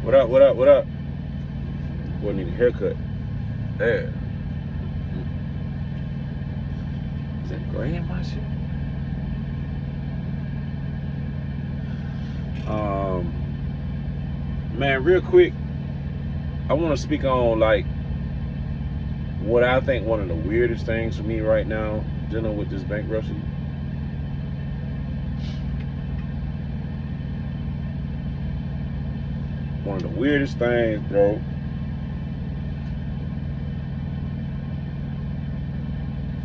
What up? What up? What up? Boy, need a haircut. Yeah. Is that gray in my shit? Um, Man, real quick, I want to speak on like what I think one of the weirdest things for me right now dealing with this bankruptcy. One of the weirdest things, bro.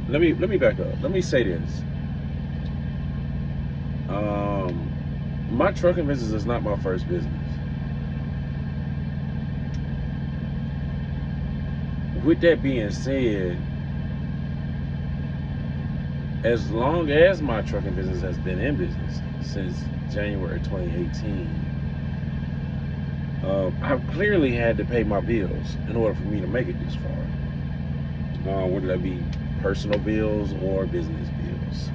Let me back up. Let me say this. Um, my trucking business is not my first business. With that being said, as long as my trucking business has been in business since January 2018, I've clearly had to pay my bills in order for me to make it this far. Whether that be personal bills or business bills.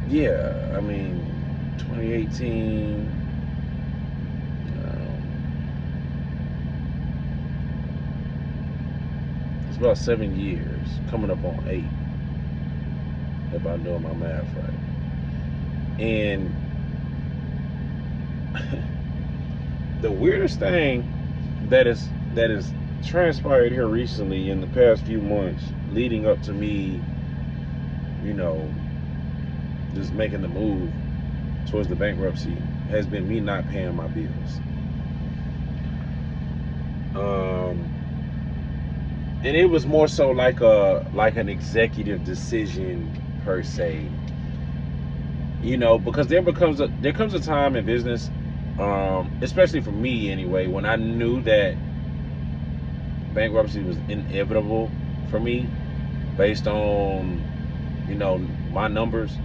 Yeah, I mean, 2018. It's about 7 years, coming up on 8, if I'm doing my math right. And the weirdest thing that is transpired here recently in the past few months, leading up to me, you know, just making the move towards the bankruptcy, has been me not paying my bills. And it was more so like an executive decision per se, because there comes a time in business, especially for me anyway, when I knew that bankruptcy was inevitable for me based on my numbers.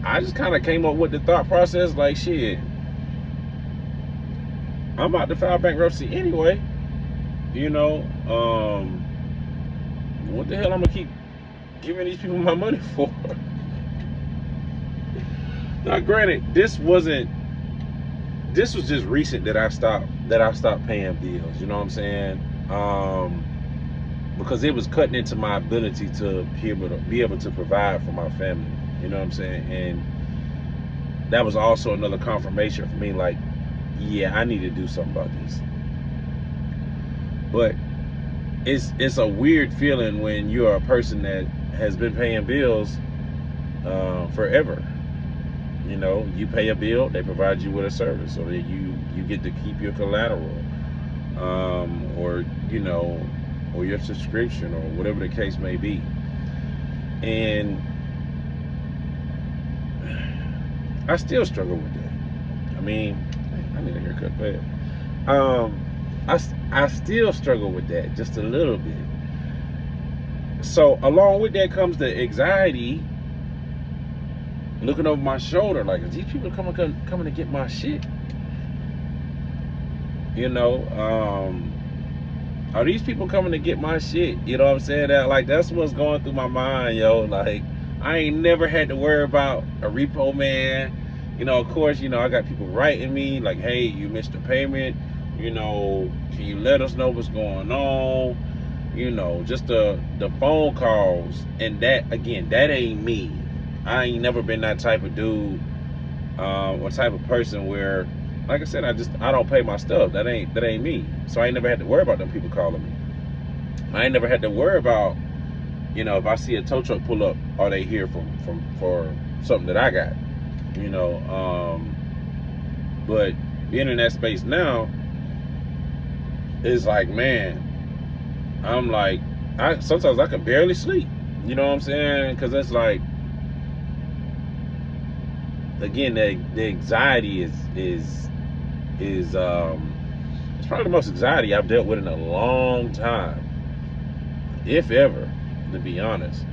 I just kind of came up with the thought process like, shit, I'm about to file bankruptcy anyway. What the hell I'm gonna keep giving these people my money for? Now, granted, this was just recent that I stopped paying bills. You know what I'm saying? Because it was cutting into my ability to be able to provide for my family. You know what I'm saying? And that was also another confirmation for me, like, yeah, I need to do something about this. But it's a weird feeling when you're a person that has been paying bills forever. You pay a bill, they provide you with a service, so that you get to keep your collateral, or or your subscription, or whatever the case may be. And I still struggle with that. I mean, I need a haircut, but I still struggle with that just a little bit. So along with that comes the anxiety, looking over my shoulder, like, is these people coming to get my shit? Are these people coming to get my shit? You know what I'm saying? That's what's going through my mind, yo. Like, I ain't never had to worry about a repo man. Of course, I got people writing me like, hey, you missed a payment. Can you let us know what's going on? Just the phone calls. And that, again, that ain't me. I ain't never been that type of dude, or type of person where, like I said, I don't pay my stuff. That ain't me. So I ain't never had to worry about them people calling me. I ain't never had to worry about, if I see a tow truck pull up, are they here for something that I got? But being in that space now is like, man, I'm like, sometimes I can barely sleep. You know what I'm saying? Because it's like, again, the anxiety is it's probably the most anxiety I've dealt with in a long time, if ever, to be honest.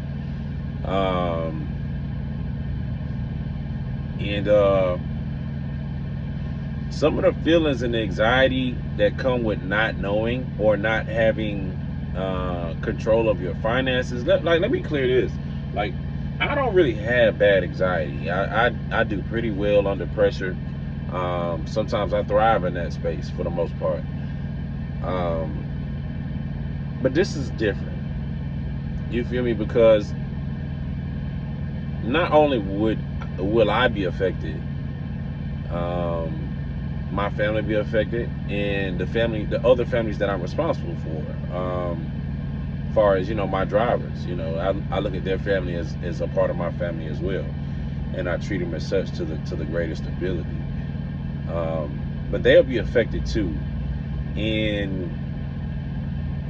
And some of the feelings and the anxiety that come with not knowing, or not having control of your finances. Let me clear this. Like, I don't really have bad anxiety. I do pretty well under pressure. Sometimes I thrive in that space for the most part. Um, but this is different. You feel me? Because not only will I be affected, my family be affected, and the other families that I'm responsible for. As far as my drivers, I look at their family as a part of my family as well, and I treat them as such to the greatest ability. But they'll be affected too, and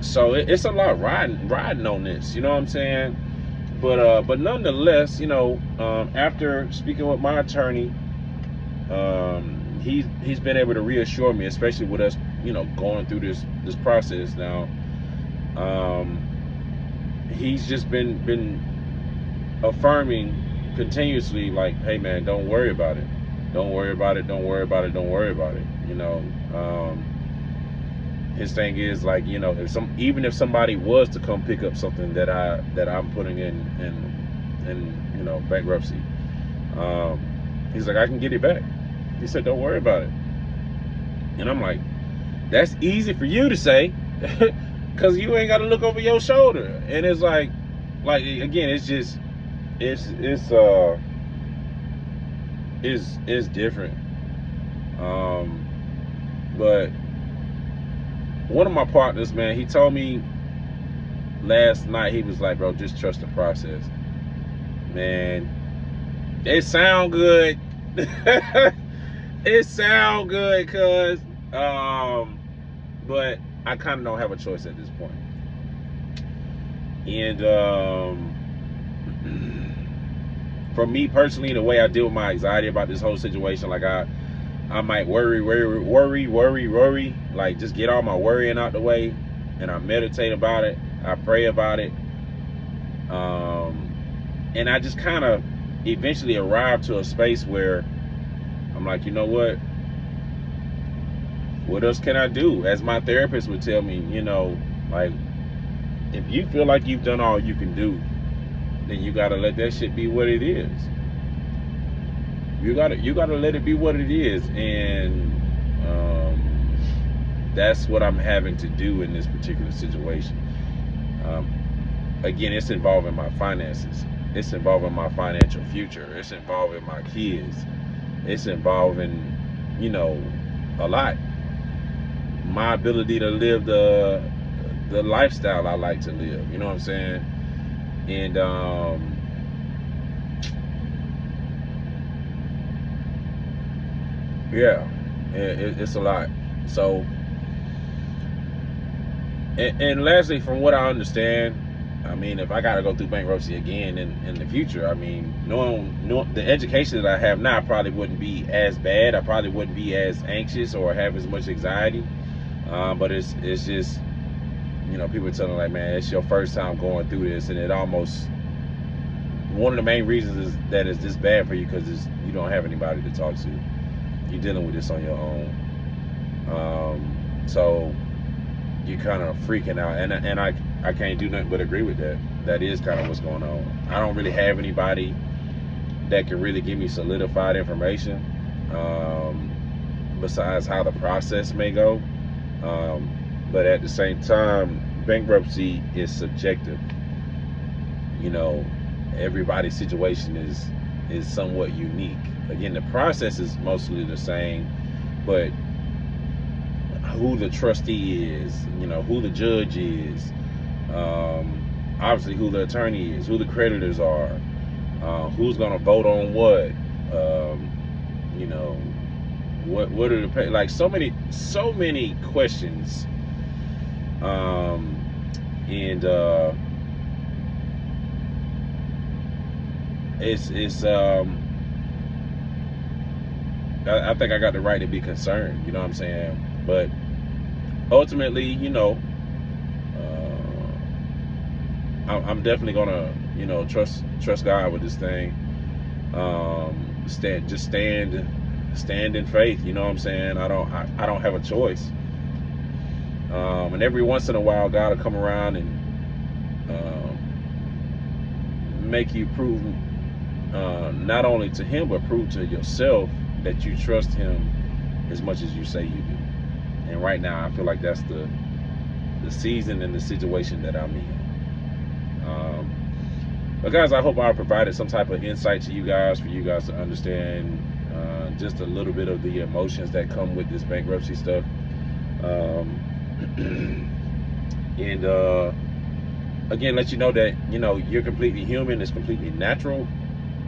so it's a lot riding on this. You know what I'm saying? But nonetheless, after speaking with my attorney, he's been able to reassure me, especially with us, going through this process now. He's just been affirming continuously, like, hey man, don't worry about it. Don't worry about it. Don't worry about it. Don't worry about it. His thing is, like, even if somebody was to come pick up something that I'm putting in bankruptcy, he's like, I can get it back. He said, don't worry about it. And I'm like, that's easy for you to say, because you ain't got to look over your shoulder. And it's like again, it's just it's different. But one of my partners, man, he told me last night, he was like, bro, just trust the process. Man, it sound good. It sound good, cuz but I kind of don't have a choice at this point. And for me personally, the way I deal with my anxiety about this whole situation, like I might worry, like just get all my worrying out the way, and I meditate about it, I pray about it, and I just kind of eventually arrive to a space where I'm like, you know what else can I do? As my therapist would tell me, like, if you feel like you've done all you can do, then you gotta let that shit be what it is. You gotta let it be what it is, and that's what I'm having to do in this particular situation. Again, it's involving my finances. It's involving my financial future. It's involving my kids. It's involving, a lot. My ability to live the lifestyle I like to live. You know what I'm saying? And yeah, it's a lot. So, and lastly, from what I understand, I mean, if I gotta go through bankruptcy again in the future, I mean, knowing the education that I have now, probably wouldn't be as bad. I probably wouldn't be as anxious or have as much anxiety. But it's just, people telling, like, man, it's your first time going through this, and it almost, one of the main reasons is that it's this bad for you because you don't have anybody to talk to. You're dealing with this on your own. So you're kind of freaking out, and I can't do nothing but agree with that. That is kind of what's going on. I don't really have anybody that can really give me solidified information, besides how the process may go. But at the same time, bankruptcy is subjective. Everybody's situation is somewhat unique. Again, the process is mostly the same, but who the trustee is, who the judge is, obviously who the attorney is, who the creditors are, who's gonna vote on what, what are the like so many questions, and it's I think I got the right to be concerned, you know what I'm saying? But ultimately, I'm definitely gonna, trust God with this thing. Stand in faith, you know what I'm saying? I don't have a choice. And every once in a while, God will come around and make you prove not only to Him but prove to yourself that you trust Him as much as you say you do. And right now, I feel like that's the season and the situation that I'm in. But guys, I hope I provided some type of insight to you guys, for you guys to understand just a little bit of the emotions that come with this bankruptcy stuff. And again, let you know that you're completely human. It's completely natural,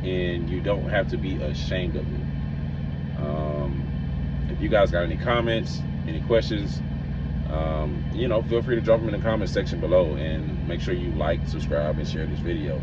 and you don't have to be ashamed of it. If you guys got any comments, any questions, feel free to drop them in the comment section below, and make sure you like, subscribe, and share this video.